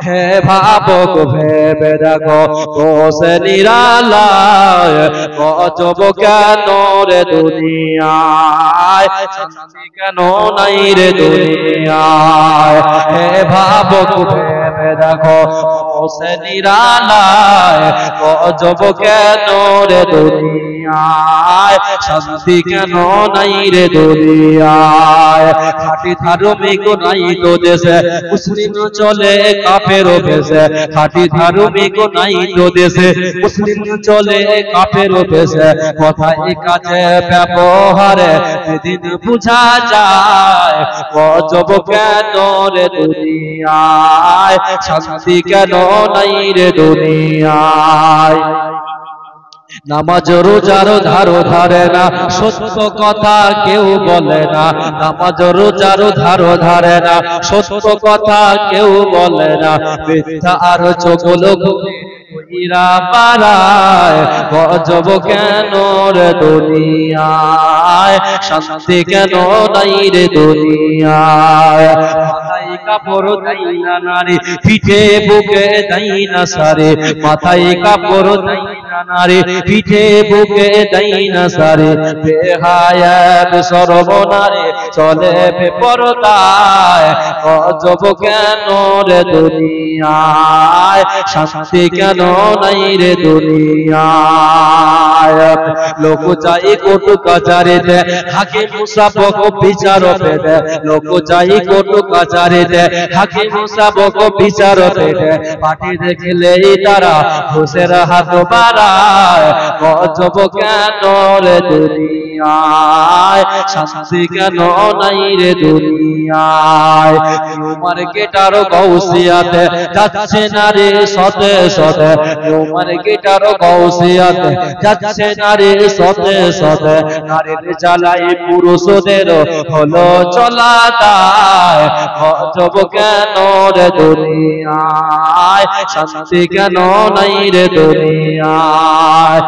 হে ভাবক ভেবে দেখো বসে নিরালায় গজব কেন রে দুনিয়ায়, শান্তি কেন নাই রে দুনিয়ায়। হে ভাবক ভেবে দেখো বসে নিরালায় গজব কেন রে দুনিয়ায়, শান্তি কেন নাই রে দুনিয়ায়। খাঁটি ধার্মিক নাই তো দেশে মুসলিম চলে কাফের ভেসে, খাঁটি ধার্মিক নাই তো দেশে মুসলিম চলে কাফের ভেসে। কথায় কাজে ব্যবহারে সেদিন বুঝা যায় গজব কেন রে দুনিয়ায়, শান্তি কেন নাই রে দুনিয়ায়। নামাজ রোজার ধারো ধারে না, সত্য কথা কেউ বলে না। নামাজ রোজার ধারো ধারে না, সত্য কথা কেউ বলে না। মিথ্যা আর চগলখুরি কইরা বাড়ায় গজব কেন রে দুনিয়ায়, শান্তি কেন নাই রে দুনিয়ায়। মাথায় কাপড় দেয় না নারী, পিঠে বুকে দেয় না সারে। মাথায় কাপড় দেয় না নারী, পিঠে বুকে দেয় না সারে। বেহায়াত সর্বনারী চলে বেপরদায় গজব কেন রে দুনিয়ায়, শান্তি কেন নাই রে দুনিয়ায়। লোক চাই কোর্ট কাচারিতে হাকিম মুসাফক বিচার পেতে, লোক চাই কোর্ট কাচারিতে হাকিম মুসাফক বিচার পেতে। পার্টি দেখলেই তারা ঘুষের হাত বাড়ায় গজব কেন রে দুনিয়ায়, শান্তি কেন নাই রে দুনিয়ায়। নিউ মার্কেট আর গৌসিয়াতে যাচ্ছে না রে সতে সতে, নিউ মার্কেট আর গৌসিয়াতে যাচ্ছে না রে সতে সতে। নারীর জ্বালাই পুরুষদের হলো চলা দায় গজব কেন রে দুনিয়ায়, শান্তি কেন নাই রে দুনিয়ায়।